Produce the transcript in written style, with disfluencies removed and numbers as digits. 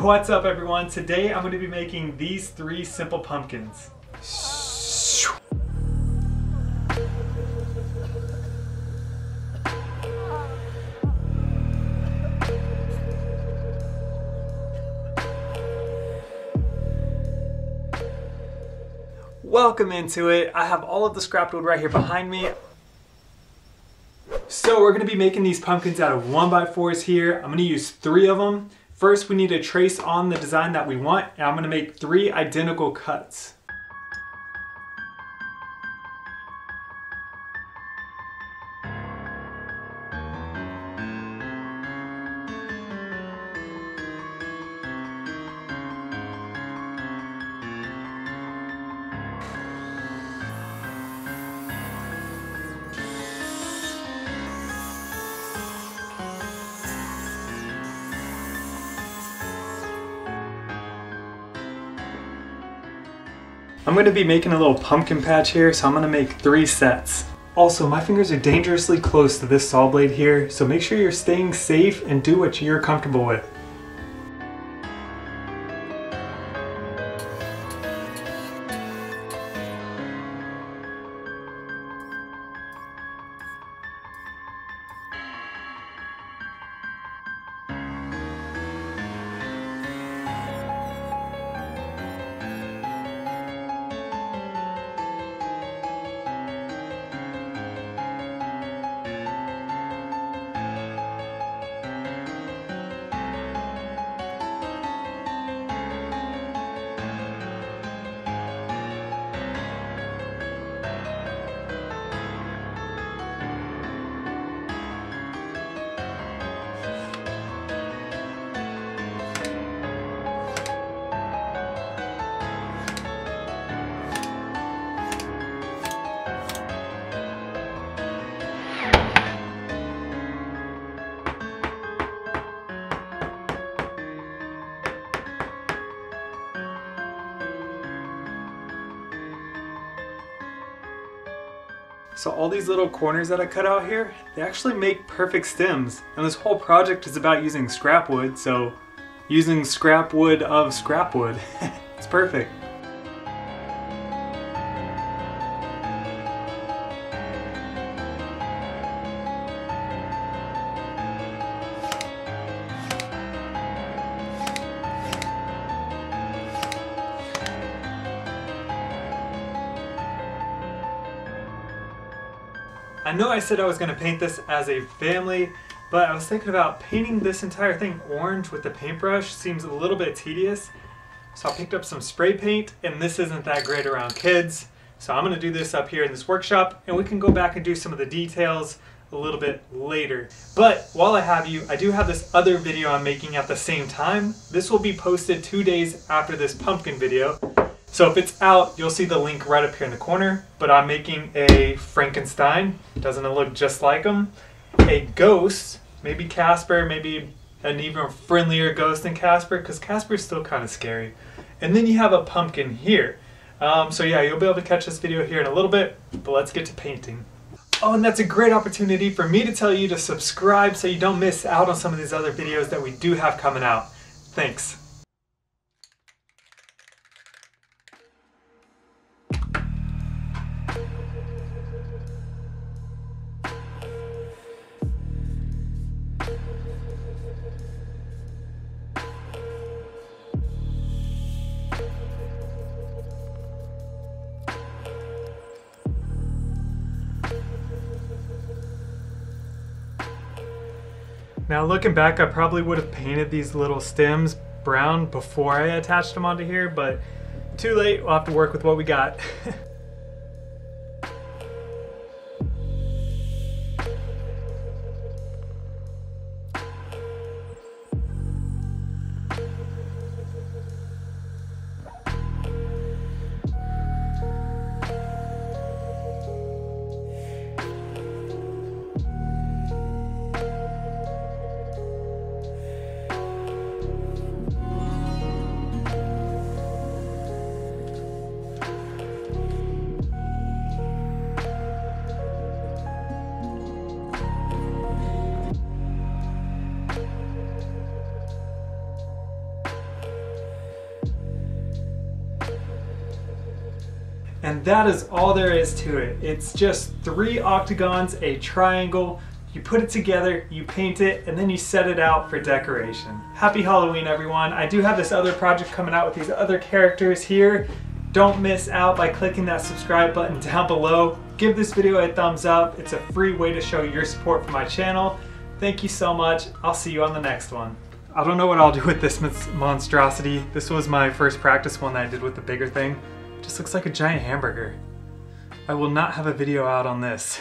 What's up everyone? Today I'm going to be making these 3 simple pumpkins. Welcome into it. I have all of the scrap wood right here behind me. So we're going to be making these pumpkins out of 1x4s here. I'm going to use 3 of them. First we need to trace on the design that we want, and I'm going to make 3 identical cuts. I'm going to be making a little pumpkin patch here, so I'm going to make 3 sets. Also, my fingers are dangerously close to this saw blade here, so make sure you're staying safe and do what you're comfortable with. So all these little corners that I cut out here, they actually make perfect stems. And this whole project is about using scrap wood, so using scrap wood of scrap wood. It's perfect. I know I said I was going to paint this as a family, but I was thinking about painting this entire thing orange with the paintbrush. Seems a little bit tedious. So I picked up some spray paint, and this isn't that great around kids. So I'm going to do this up here in this workshop, and we can go back and do some of the details a little bit later. But while I have you, I do have this other video I'm making at the same time. This will be posted 2 days after this pumpkin video. So if it's out, you'll see the link right up here in the corner, but I'm making a Frankenstein. Doesn't it look just like him? A ghost, maybe Casper, maybe an even friendlier ghost than Casper, because Casper's still kind of scary. And then you have a pumpkin here. So yeah, you'll be able to catch this video here in a little bit, but let's get to painting. Oh, and that's a great opportunity for me to tell you to subscribe so you don't miss out on some of these other videos that we do have coming out. Thanks. Now looking back, I probably would have painted these little stems brown before I attached them onto here, but too late, we'll have to work with what we got. And that is all there is to it. It's just 3 octagons, a triangle. You put it together, you paint it, and then you set it out for decoration. Happy Halloween, everyone. I do have this other project coming out with these other characters here. Don't miss out by clicking that subscribe button down below. Give this video a thumbs up. It's a free way to show your support for my channel. Thank you so much. I'll see you on the next one. I don't know what I'll do with this monstrosity. This was my first practice one that I did with the bigger thing. Just looks like a giant hamburger. I will not have a video out on this.